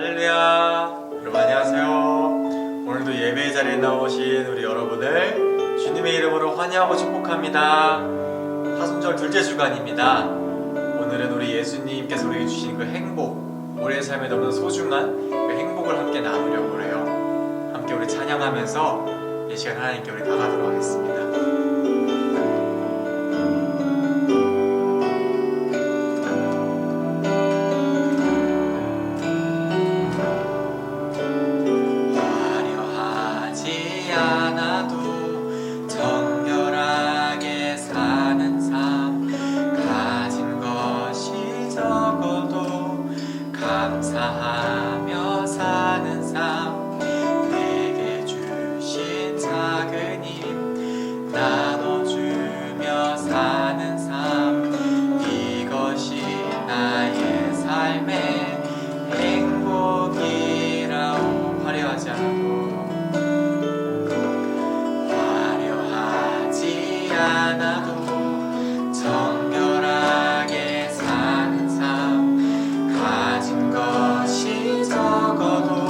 할렐루야. 여러분 안녕하세요. 오늘도 예배의 자리에 나오신 우리 여러분을 주님의 이름으로 환영하고 축복합니다. 사순절 둘째 주간입니다. 오늘은 우리 예수님께서 우리에게 주신 그 행복, 우리의 삶에 너무 소중한 그 행복을 함께 나누려고 해요. 함께 우리 찬양하면서 이 시간 하나님께 우리 나가도록 하겠습니다. 감사하며 사는 삶, 내게 주신 작은 힘 나눠주며 사는 삶, 이것이 나의 삶의 행복이라오. 화려하지 않아도 정결하게 사는 삶, 가진 것이 적어도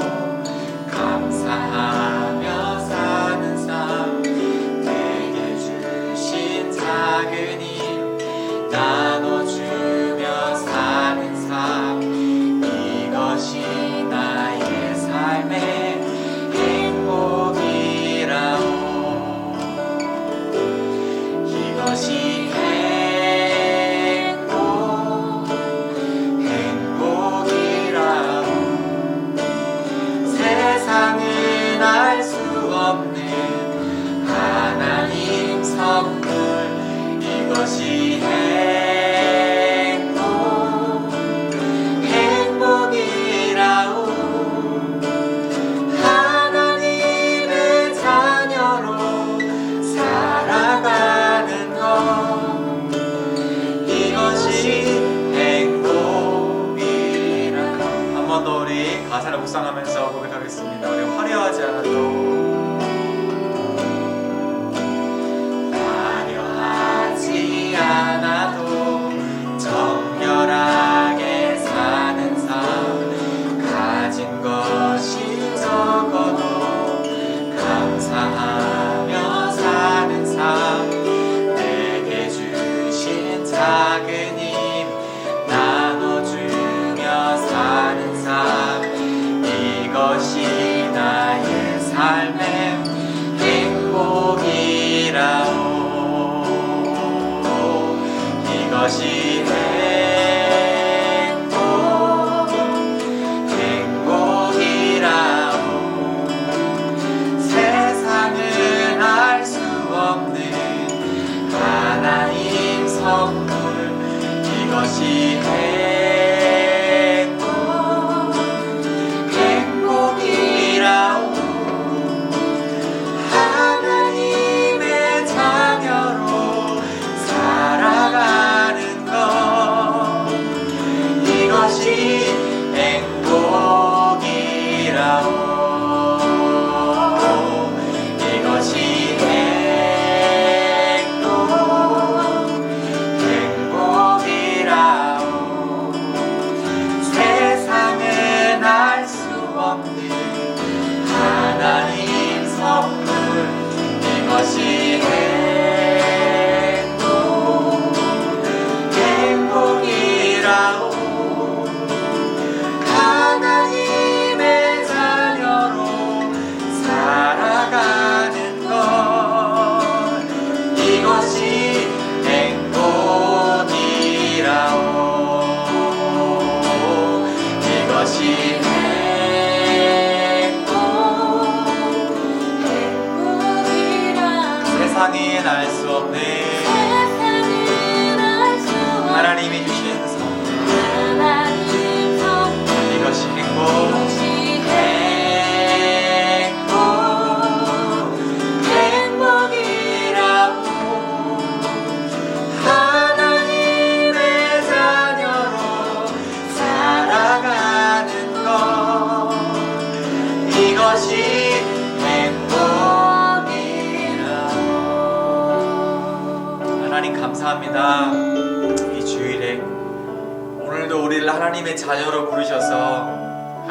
감사하며 사는 삶, 내게 주신 작은 힘 나눠주며 사는 삶, 이것이 나의 삶의 행복이라오. 이것이 세상은 알 수 없는 하나님 선물, 이것이 행복이라오. 하나님의 자녀로 살아가는 것, 이것이 행복이라오. 한 번 더 우리 가사를 묵상하면서 고백하겠습니다. 우리 화려하지 않아도 정결하게 사는 삶, 가진 것이 적어도 감사하며 사는 삶, 내게 주신 작은 힘 나눠주며 사는 삶, 이것이 나의 삶의 행복이라오. 이것이 행복이라오. 세상은 알 수 없는 하나님 선물, 이것이 행복이라오. 하나님의 자녀로 살아가는 것, 이것이 행복이라오. 이것이 행복이라오. 세상은 알 수 없는 하나님 선물, 이것이 행복이라오. 하나님의 자녀로 살아가는 것, 이것이 행복이라오. 이것이 세상은 알 수 없는 하나님이 주신 선물, 이것이 행복이라오. 하나님의 자녀로 살아가는 것, 이것이 행복이라오. 하나님 감사합니다. 이 주일에 오늘도 우리를 하나님의 자녀로 부르셔서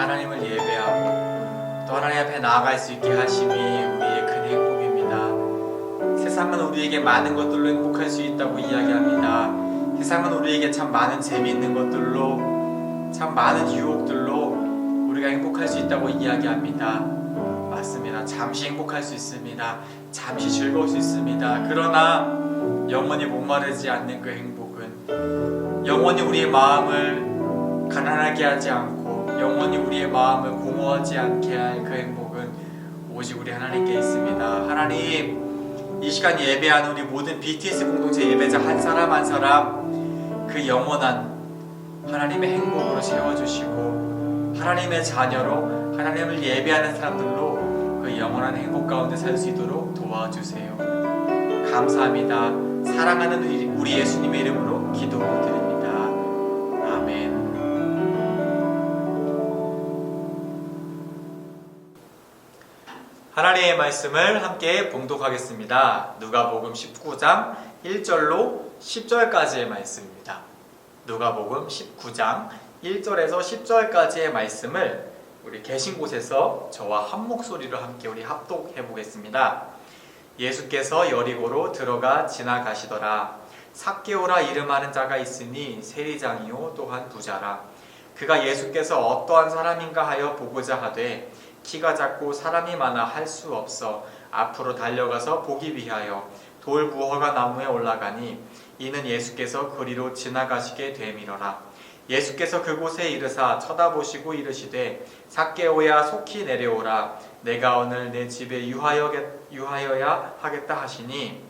하나님을 예배하고 또 하나님 앞에 나아갈 수 있게 하심이 우리의 큰 행복입니다. 세상은 우리에게 많은 것들로 행복할 수 있다고 이야기합니다. 세상은 우리에게 참 많은 재미있는 것들로, 참 많은 유혹들로 우리가 행복할 수 있다고 이야기합니다. 맞습니다. 잠시 행복할 수 있습니다. 잠시 즐거울 수 있습니다. 그러나 영원히 목마르지 않는 그 행복은, 영원히 우리의 마음을 가난하게 하지 않고 영원히 우리의 마음을 공허하지 않게 할 그 행복은 오직 우리 하나님께 있습니다. 하나님, 이 시간 예배하는 우리 모든 BTS 공동체 예배자 한 사람 한 사람 그 영원한 하나님의 행복으로 세워주시고, 하나님의 자녀로 하나님을 예배하는 사람들로 그 영원한 행복 가운데 살 수 있도록 도와주세요. 감사합니다. 사랑하는 우리 예수님의 이름으로 기도드립니다. 아멘. 하나님의 말씀을 함께 봉독하겠습니다. 누가복음 19장 1절로 10절까지의 말씀입니다. 누가복음 19장 1절에서 10절까지의 말씀을 우리 계신 곳에서 저와 한 목소리로 함께 우리 합독해 보겠습니다. 예수께서 여리고로 들어가 지나가시더라. 삭개오라 이름하는 자가 있으니 세리장이요 또한 부자라. 그가 예수께서 어떠한 사람인가 하여 보고자 하되 키가 작고 사람이 많아 할 수 없어 앞으로 달려가서 보기 위하여 돌 무화과 나무에 올라가니 이는 예수께서 그리로 지나가시게 됨이러라. 예수께서 그곳에 이르사 쳐다보시고 이르시되 삭개오야 속히 내려오라. 내가 오늘 내 집에 유하여야 하겠다 하시니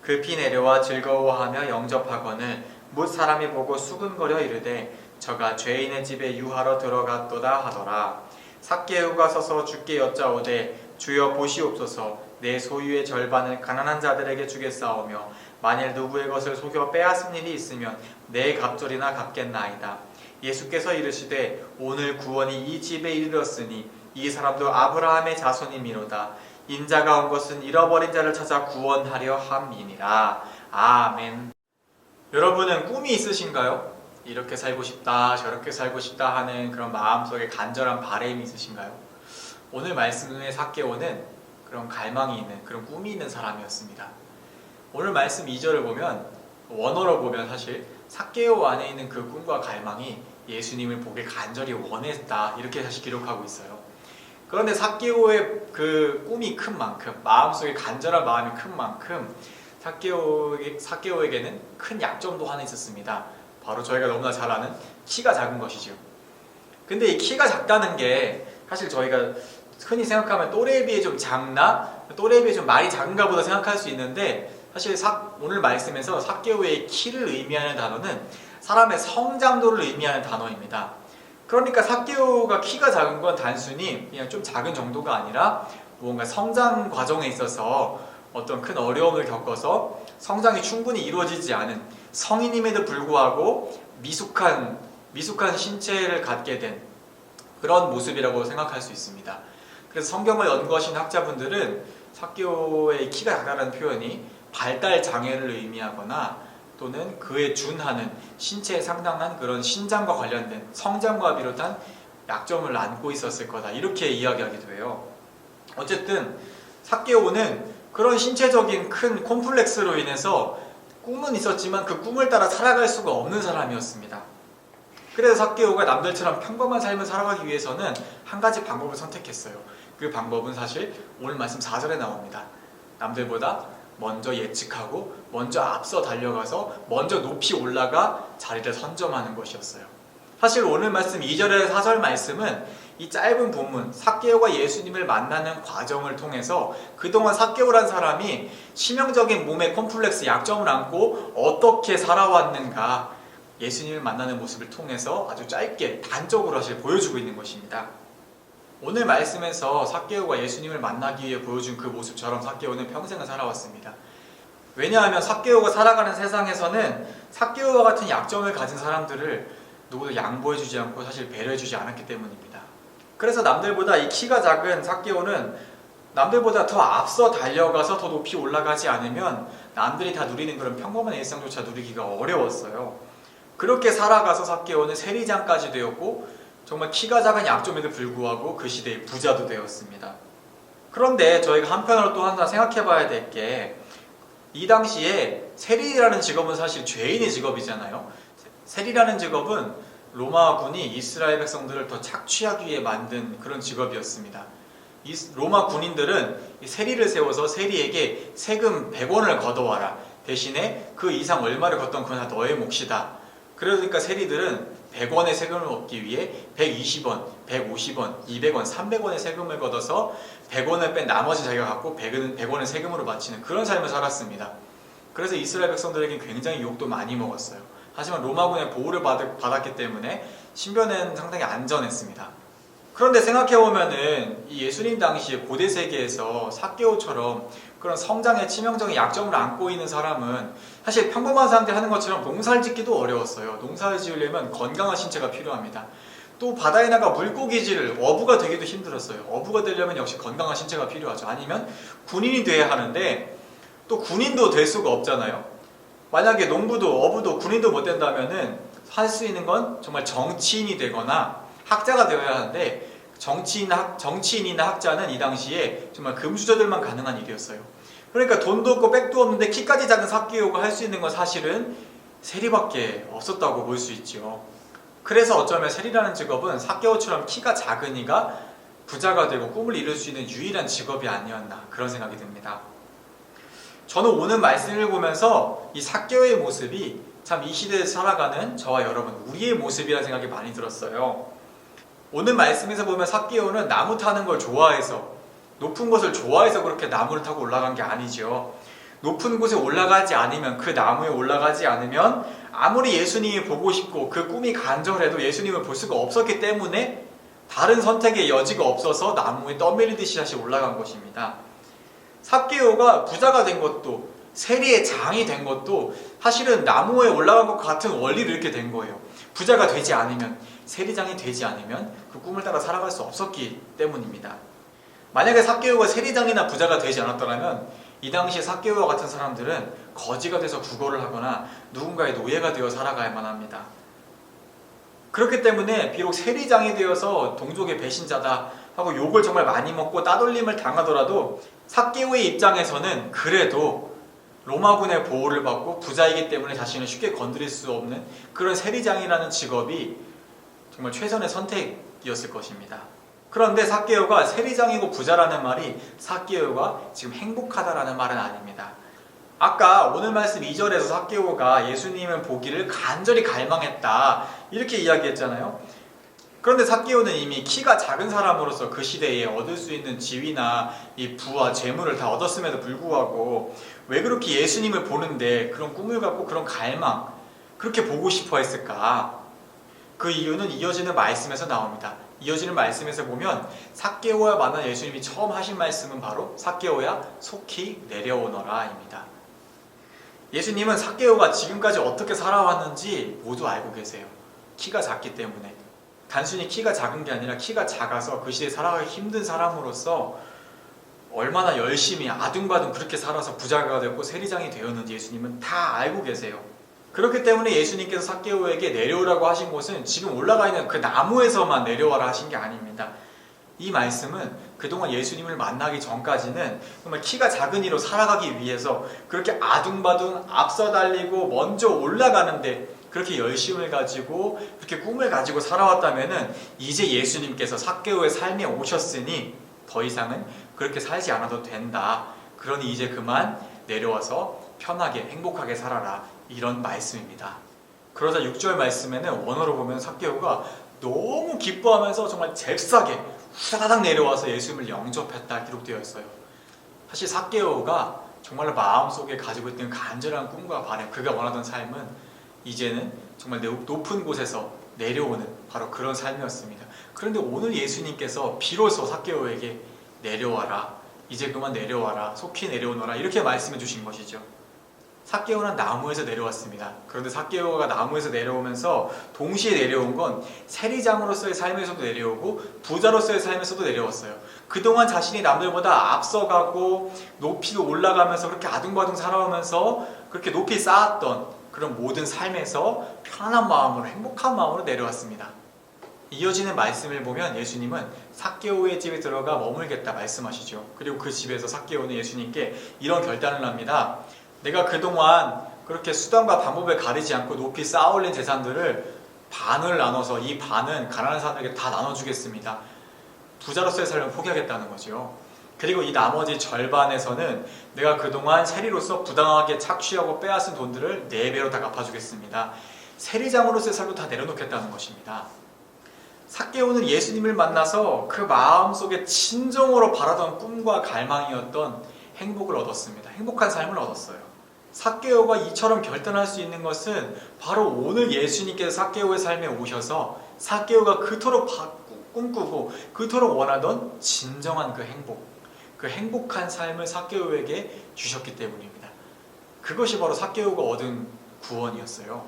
급히 내려와 즐거워하며 영접하거늘 뭇 사람이 보고 수근거려 이르되 저가 죄인의 집에 유하러 들어갔도다 하더라. 삭개오가 서서 주께 여짜오되 주여 보시옵소서. 내 소유의 절반을 가난한 자들에게 주겠사오며 만일 누구의 것을 속여 빼앗은 일이 있으면 내 갑절이나 갚겠나이다. 예수께서 이르시되 오늘 구원이 이 집에 이르렀으니 이 사람도 아브라함의 자손이미로다. 인자가 온 것은 잃어버린 자를 찾아 구원하려 함이니라. 아멘. 여러분은 꿈이 있으신가요? 이렇게 살고 싶다, 저렇게 살고 싶다 하는 그런 마음속에 간절한 바람이 있으신가요? 오늘 말씀의 삭개오는 그런 갈망이 있는, 그런 꿈이 있는 사람이었습니다. 오늘 말씀 2절을 보면, 원어로 보면 사실 삭개오 안에 있는 그 꿈과 갈망이 예수님을 보길 간절히 원했다, 이렇게 사실 기록하고 있어요. 그런데 삭개오의 그 꿈이 큰 만큼, 마음속에 간절한 마음이 큰 만큼 삭개오에게는 큰 약점도 하나 있었습니다. 바로 저희가 너무나 잘 아는 키가 작은 것이죠. 근데 이 키가 작다는 게 사실 저희가 흔히 생각하면 또래에 비해 좀 작나? 또래에 비해 좀 많이 작은가 보다 생각할 수 있는데, 사실 오늘 말씀에서 삭개오의 키를 의미하는 단어는 사람의 성장도를 의미하는 단어입니다. 그러니까 삭개오가 키가 작은 건 단순히 그냥 좀 작은 정도가 아니라 무언가 성장 과정에 있어서 어떤 큰 어려움을 겪어서 성장이 충분히 이루어지지 않은 성인임에도 불구하고 미숙한 신체를 갖게 된 그런 모습이라고 생각할 수 있습니다. 그래서 성경을 연구하신 학자분들은 삭개오의 키가 작다는 표현이 발달 장애를 의미하거나 또는 그에 준하는 신체에 상당한 그런 신장과 관련된 성장과 비롯한 약점을 안고 있었을 거다, 이렇게 이야기하기도 해요. 어쨌든 삭개오는 그런 신체적인 큰 콤플렉스로 인해서 꿈은 있었지만 그 꿈을 따라 살아갈 수가 없는 사람이었습니다. 그래서 삭개오가 남들처럼 평범한 삶을 살아가기 위해서는 한 가지 방법을 선택했어요. 그 방법은 사실 오늘 말씀 4절에 나옵니다. 남들보다 먼저 예측하고 먼저 앞서 달려가서 먼저 높이 올라가 자리를 선점하는 것이었어요. 사실 오늘 말씀 2절에서 4절 말씀은 이 짧은 본문, 삭개오가 예수님을 만나는 과정을 통해서 그동안 삭개오란 사람이 치명적인 몸의 콤플렉스, 약점을 안고 어떻게 살아왔는가, 예수님을 만나는 모습을 통해서 아주 짧게 단적으로 사실 보여주고 있는 것입니다. 오늘 말씀에서 삭개오가 예수님을 만나기 위해 보여준 그 모습처럼 삭개오는 평생을 살아왔습니다. 왜냐하면 삭개오가 살아가는 세상에서는 삭개오와 같은 약점을 가진 사람들을 누구도 양보해주지 않고 사실 배려해주지 않았기 때문입니다. 그래서 남들보다 이 키가 작은 삭개오는 남들보다 더 앞서 달려가서 더 높이 올라가지 않으면 남들이 다 누리는 그런 평범한 일상조차 누리기가 어려웠어요. 그렇게 살아가서 삭개오는 세리장까지 되었고, 정말 키가 작은 약점에도 불구하고 그 시대의 부자도 되었습니다. 그런데 저희가 한편으로 또 하나 생각해 봐야 될 게, 이 당시에 세리라는 직업은 사실 죄인의 직업이잖아요. 세리라는 직업은 로마군이 이스라엘 백성들을 더 착취하기 위해 만든 그런 직업이었습니다. 이 로마 군인들은 세리를 세워서 세리에게 세금 100원을 걷어와라, 대신에 그 이상 얼마를 걷던 그건 다 너의 몫이다. 그러니까 세리들은 100원의 세금을 얻기 위해 120원, 150원, 200원, 300원의 세금을 걷어서 100원을 뺀 나머지 자기가 갖고 100원의 세금으로 바치는 그런 삶을 살았습니다. 그래서 이스라엘 백성들에게 굉장히 욕도 많이 먹었어요. 하지만 로마군의 보호를 받았기 때문에 신변은 상당히 안전했습니다. 그런데 생각해보면은 이 예수님 당시에 고대 세계에서 삭개오처럼 그런 성장의 치명적인 약점을 안고 있는 사람은 사실 평범한 사람들이 하는 것처럼 농사를 짓기도 어려웠어요. 농사를 지으려면 건강한 신체가 필요합니다. 또 바다에 나가 물고기질을 어부가 되기도 힘들었어요. 어부가 되려면 역시 건강한 신체가 필요하죠. 아니면 군인이 돼야 하는데 또 군인도 될 수가 없잖아요. 만약에 농부도 어부도 군인도 못 된다면은 할 수 있는 건 정말 정치인이 되거나 학자가 되어야 하는데, 정치인이나 학자는 이 당시에 정말 금수저들만 가능한 일이었어요. 그러니까 돈도 없고 백도 없는데 키까지 작은 삭개오가 할 수 있는 건 사실은 세리밖에 없었다고 볼 수 있죠. 그래서 어쩌면 세리라는 직업은 삭개오처럼 키가 작은 이가 부자가 되고 꿈을 이룰 수 있는 유일한 직업이 아니었나, 그런 생각이 듭니다. 저는 오늘 말씀을 보면서 이 삭개오의 모습이 참 이 시대에서 살아가는 저와 여러분, 우리의 모습이라는 생각이 많이 들었어요. 오늘 말씀에서 보면 삭개오는 나무 타는 걸 좋아해서, 높은 곳을 좋아해서 그렇게 나무를 타고 올라간 게 아니죠. 높은 곳에 올라가지 않으면, 그 나무에 올라가지 않으면 아무리 예수님이 보고 싶고 그 꿈이 간절해도 예수님을 볼 수가 없었기 때문에 다른 선택의 여지가 없어서 나무에 떠밀리듯이 다시 올라간 것입니다. 삭개오가 부자가 된 것도, 세리의 장이 된 것도 사실은 나무에 올라간 것 같은 원리로 이렇게 된 거예요. 부자가 되지 않으면, 세리장이 되지 않으면 그 꿈을 따라 살아갈 수 없었기 때문입니다. 만약에 삭개오가 세리장이나 부자가 되지 않았더라면 이 당시에 삭개오와 같은 사람들은 거지가 돼서 구걸을 하거나 누군가의 노예가 되어 살아가야만 합니다. 그렇기 때문에 비록 세리장이 되어서 동족의 배신자다 하고 욕을 정말 많이 먹고 따돌림을 당하더라도 삭개오의 입장에서는 그래도 로마군의 보호를 받고 부자이기 때문에 자신을 쉽게 건드릴 수 없는 그런 세리장이라는 직업이 정말 최선의 선택이었을 것입니다. 그런데 삭개오가 세리장이고 부자라는 말이 삭개오가 지금 행복하다라는 말은 아닙니다. 아까 오늘 말씀 2절에서 삭개오가 예수님을 보기를 간절히 갈망했다, 이렇게 이야기했잖아요. 그런데 삭개오는 이미 키가 작은 사람으로서 그 시대에 얻을 수 있는 지위나 이 부와 재물을 다 얻었음에도 불구하고 왜 그렇게 예수님을 보는데 그런 꿈을 갖고 그런 갈망, 그렇게 보고 싶어 했을까? 그 이유는 이어지는 말씀에서 나옵니다. 이어지는 말씀에서 보면 삭개오와 만난 예수님이 처음 하신 말씀은 바로 삭개오야 속히 내려오너라입니다. 예수님은 삭개오가 지금까지 어떻게 살아왔는지 모두 알고 계세요. 키가 작기 때문에. 단순히 키가 작은 게 아니라 키가 작아서 그 시대에 살아가기 힘든 사람으로서 얼마나 열심히 아둥바둥 그렇게 살아서 부자가 되고 세리장이 되었는지 예수님은 다 알고 계세요. 그렇기 때문에 예수님께서 삭개오에게 내려오라고 하신 곳은 지금 올라가 있는 그 나무에서만 내려와라 하신 게 아닙니다. 이 말씀은 그동안 예수님을 만나기 전까지는 정말 키가 작은 이로 살아가기 위해서 그렇게 아둥바둥 앞서 달리고 먼저 올라가는데 그렇게 열심을 가지고 그렇게 꿈을 가지고 살아왔다면은 이제 예수님께서 삭개오의 삶에 오셨으니 더 이상은 그렇게 살지 않아도 된다. 그러니 이제 그만 내려와서 편하게 행복하게 살아라, 이런 말씀입니다. 그러자 6절 말씀에는 원어로 보면 삭개오가 너무 기뻐하면서 정말 잽싸게 후다닥 내려와서 예수님을 영접했다 기록되어 있어요. 사실 삭개오가 정말 마음속에 가지고 있던 간절한 꿈과 바람, 그가 원하던 삶은 이제는 정말 높은 곳에서 내려오는 바로 그런 삶이었습니다. 그런데 오늘 예수님께서 비로소 삭개오에게 내려와라, 이제 그만 내려와라, 속히 내려오너라, 이렇게 말씀해 주신 것이죠. 삭개오는 나무에서 내려왔습니다. 그런데 삭개오가 나무에서 내려오면서 동시에 내려온 건 세리장으로서의 삶에서도 내려오고 부자로서의 삶에서도 내려왔어요. 그동안 자신이 남들보다 앞서가고 높이도 올라가면서 그렇게 아둥바둥 살아오면서 그렇게 높이 쌓았던 그런 모든 삶에서 편안한 마음으로, 행복한 마음으로 내려왔습니다. 이어지는 말씀을 보면 예수님은 삭개오의 집에 들어가 머물겠다 말씀하시죠. 그리고 그 집에서 삭개오는 예수님께 이런 결단을 합니다. 내가 그동안 그렇게 수단과 방법을 가리지 않고 높이 쌓아올린 재산들을 반을 나눠서 이 반은 가난한 사람들에게 다 나눠주겠습니다. 부자로서의 삶을 포기하겠다는 거죠. 그리고 이 나머지 절반에서는 내가 그동안 세리로서 부당하게 착취하고 빼앗은 돈들을 4배로 다 갚아주겠습니다. 세리장으로서의 삶도 다 내려놓겠다는 것입니다. 삭개오는 예수님을 만나서 그 마음속에 진정으로 바라던 꿈과 갈망이었던 행복을 얻었습니다. 행복한 삶을 얻었어요. 삭개오가 이처럼 결단할 수 있는 것은 바로 오늘 예수님께서 삭개오의 삶에 오셔서 삭개오가 그토록 꿈꾸고 그토록 원하던 진정한 그 행복, 그 행복한 삶을 삭개오에게 주셨기 때문입니다. 그것이 바로 삭개오가 얻은 구원이었어요.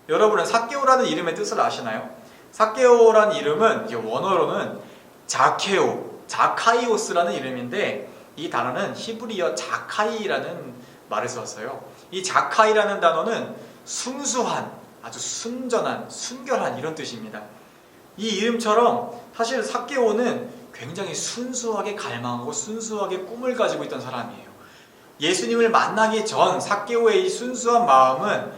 여러분은 삭개오라는 이름의 뜻을 아시나요? 삭개오라는 이름은 원어로는 자케오, 자카이오스라는 이름인데 이 단어는 히브리어 자카이라는 말에서 왔어요. 이 자카이라는 단어는 순수한, 아주 순전한, 순결한 이런 뜻입니다. 이 이름처럼 사실 삭개오는 굉장히 순수하게 갈망하고 순수하게 꿈을 가지고 있던 사람이에요. 예수님을 만나기 전 삭개오의 이 순수한 마음은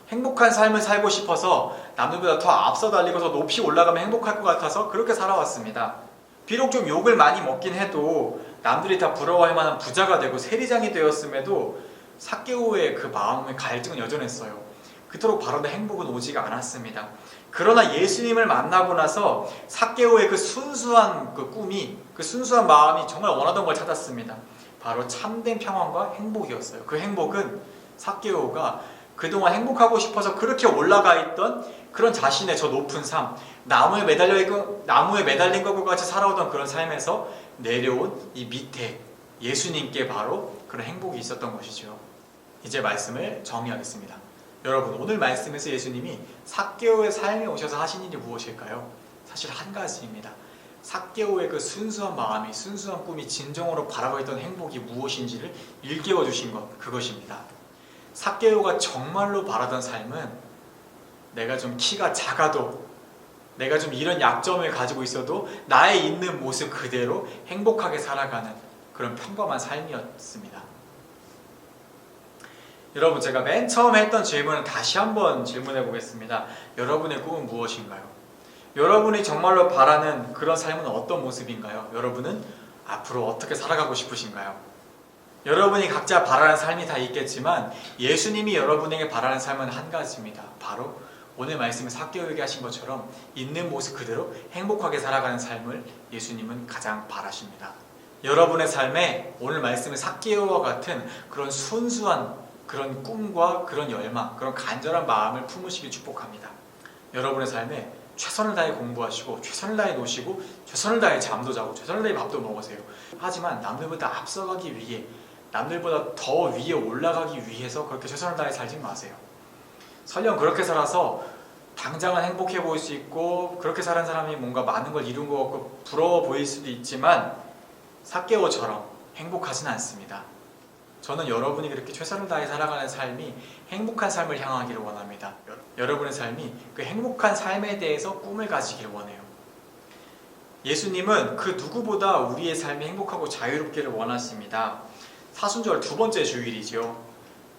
행복한 삶을 살고 싶어서 남들보다 더 앞서 달리고 더 높이 올라가면 행복할 것 같아서 그렇게 살아왔습니다. 비록 좀 욕을 많이 먹긴 해도 남들이 다 부러워할 만한 부자가 되고 세리장이 되었음에도 삭개오의 그 마음의 갈증은 여전했어요. 그토록 바라던 행복은 오지가 않았습니다. 그러나 예수님을 만나고 나서 삭개오의 그 순수한 그 꿈이, 그 순수한 마음이 정말 원하던 걸 찾았습니다. 바로 참된 평안과 행복이었어요. 그 행복은 삭개오가 그동안 행복하고 싶어서 그렇게 올라가 있던 그런 자신의 저 높은 삶, 나무에 매달린 것과 같이 살아오던 그런 삶에서 내려온 이 밑에 예수님께 바로 그런 행복이 있었던 것이죠. 이제 말씀을 정리하겠습니다. 여러분, 오늘 말씀에서 예수님이 삭개오의 삶에 오셔서 하신 일이 무엇일까요? 사실 한 가지입니다. 삭개오의 그 순수한 마음이, 순수한 꿈이 진정으로 바라고 있던 행복이 무엇인지를 일깨워 주신 것, 그것입니다. 삭개오가 정말로 바라던 삶은 내가 좀 키가 작아도, 내가 좀 이런 약점을 가지고 있어도 나의 있는 모습 그대로 행복하게 살아가는 그런 평범한 삶이었습니다. 여러분, 제가 맨 처음에 했던 질문을 다시 한번 질문해 보겠습니다. 여러분의 꿈은 무엇인가요? 여러분이 정말로 바라는 그런 삶은 어떤 모습인가요? 여러분은 앞으로 어떻게 살아가고 싶으신가요? 여러분이 각자 바라는 삶이 다 있겠지만 예수님이 여러분에게 바라는 삶은 한 가지입니다. 바로 오늘 말씀에 삭개오에게 하신 것처럼 있는 모습 그대로 행복하게 살아가는 삶을 예수님은 가장 바라십니다. 여러분의 삶에 오늘 말씀에 삭개오와 같은 그런 순수한 그런 꿈과 그런 열망, 그런 간절한 마음을 품으시길 축복합니다. 여러분의 삶에 최선을 다해 공부하시고 최선을 다해 노시고 최선을 다해 잠도 자고 최선을 다해 밥도 먹으세요. 하지만 남들보다 앞서가기 위해, 남들보다 더 위에 올라가기 위해서 그렇게 최선을 다해 살지 마세요. 설령 그렇게 살아서 당장은 행복해 보일 수 있고 그렇게 사는 사람이 뭔가 많은 걸 이룬 것 같고 부러워 보일 수도 있지만 삭개오처럼 행복하진 않습니다. 저는 여러분이 그렇게 최선을 다해 살아가는 삶이 행복한 삶을 향하기를 원합니다. 여러분의 삶이 그 행복한 삶에 대해서 꿈을 가지길 원해요. 예수님은 그 누구보다 우리의 삶이 행복하고 자유롭기를 원하십니다. 사순절 두 번째 주일이죠.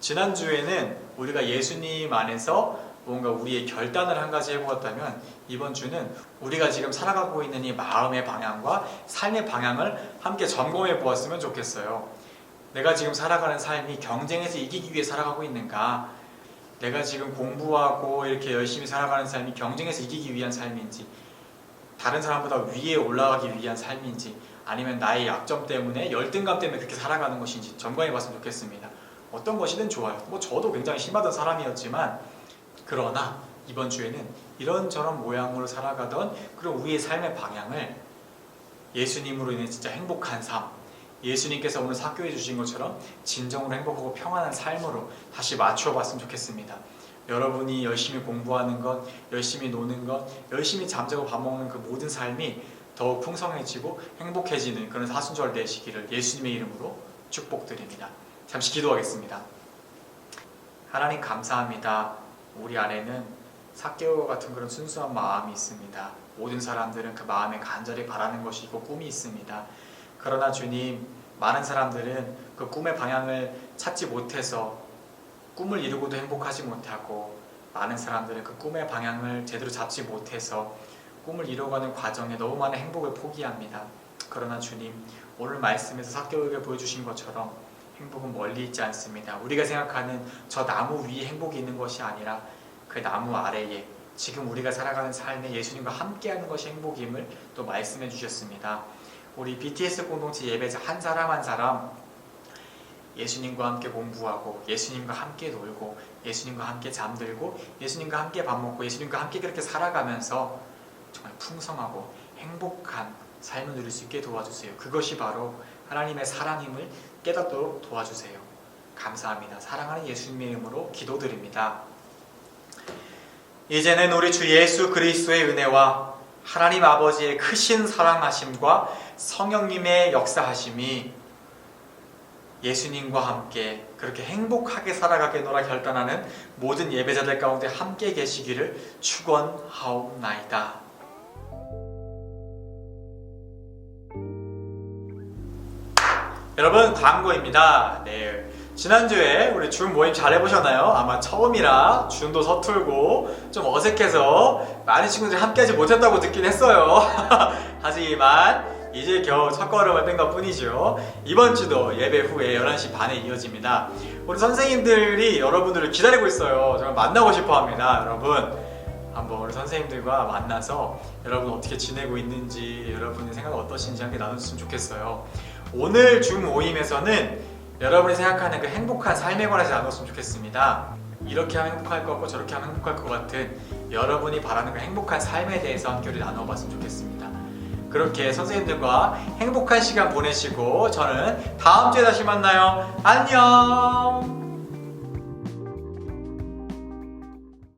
지난주에는 우리가 예수님 안에서 뭔가 우리의 결단을 한 가지 해보았다면 이번 주는 우리가 지금 살아가고 있는 이 마음의 방향과 삶의 방향을 함께 점검해 보았으면 좋겠어요. 내가 지금 살아가는 삶이 경쟁에서 이기기 위해 살아가고 있는가? 내가 지금 공부하고 이렇게 열심히 살아가는 삶이 경쟁에서 이기기 위한 삶인지, 다른 사람보다 위에 올라가기 위한 삶인지, 아니면 나의 약점 때문에 열등감 때문에 그렇게 살아가는 것인지 점검해 봤으면 좋겠습니다. 어떤 것이든 좋아요. 저도 굉장히 심하던 사람이었지만, 그러나 이번 주에는 이런저런 모양으로 살아가던 그런 우리의 삶의 방향을 예수님으로 인해 진짜 행복한 삶, 예수님께서 오늘 삭개오해 주신 것처럼 진정으로 행복하고 평안한 삶으로 다시 맞추어 봤으면 좋겠습니다. 여러분이 열심히 공부하는 것, 열심히 노는 것, 열심히 잠자고 밥 먹는 그 모든 삶이 더욱 풍성해지고 행복해지는 그런 사순절 되시기를 예수님의 이름으로 축복드립니다. 잠시 기도하겠습니다. 하나님 감사합니다. 우리 안에는 삭개오 같은 그런 순수한 마음이 있습니다. 모든 사람들은 그 마음에 간절히 바라는 것이 있고 꿈이 있습니다. 그러나 주님, 많은 사람들은 그 꿈의 방향을 찾지 못해서 꿈을 이루고도 행복하지 못하고, 많은 사람들은 그 꿈의 방향을 제대로 잡지 못해서 꿈을 이루어가는 과정에 너무 많은 행복을 포기합니다. 그러나 주님, 오늘 말씀에서 삭개오에게 보여주신 것처럼 행복은 멀리 있지 않습니다. 우리가 생각하는 저 나무 위에 행복이 있는 것이 아니라 그 나무 아래에 지금 우리가 살아가는 삶에 예수님과 함께하는 것이 행복임을 또 말씀해 주셨습니다. 우리 BTS 공동체 예배자 한 사람 한 사람 예수님과 함께 공부하고, 예수님과 함께 놀고, 예수님과 함께 잠들고, 예수님과 함께 밥 먹고, 예수님과 함께 그렇게 살아가면서 정말 풍성하고 행복한 삶을 누릴 수 있게 도와주세요. 그것이 바로 하나님의 사랑임을 깨닫도록 도와주세요. 감사합니다. 사랑하는 예수님의 이름으로 기도드립니다. 이제는 우리 주 예수 그리스도의 은혜와 하나님 아버지의 크신 사랑하심과 성령님의 역사하심이 예수님과 함께 그렇게 행복하게 살아가겠노라 결단하는 모든 예배자들 가운데 함께 계시기를 축원하옵나이다. 여러분, 광고입니다. 네, 지난주에 우리 줌 모임 잘 해보셨나요? 아마 처음이라 줌도 서툴고 좀 어색해서 많은 친구들이 함께하지 못했다고 듣긴 했어요. 하지만 이제 겨우 첫걸음을 뺀 것 뿐이죠. 이번 주도 예배 후에 11시 반에 이어집니다. 우리 선생님들이 여러분들을 기다리고 있어요. 정말 만나고 싶어 합니다. 여러분, 한번 우리 선생님들과 만나서 여러분 어떻게 지내고 있는지, 여러분의 생각 어떠신지 함께 나눴으면 좋겠어요. 오늘 줌 모임에서는 여러분이 생각하는 그 행복한 삶에 관해서 나눴으면 좋겠습니다. 이렇게 하면 행복할 것 같고 저렇게 하면 행복할 것 같은 여러분이 바라는 그 행복한 삶에 대해서 함께 우리 나눠봤으면 좋겠습니다. 그렇게 선생님들과 행복한 시간 보내시고 저는 다음 주에 다시 만나요. 안녕.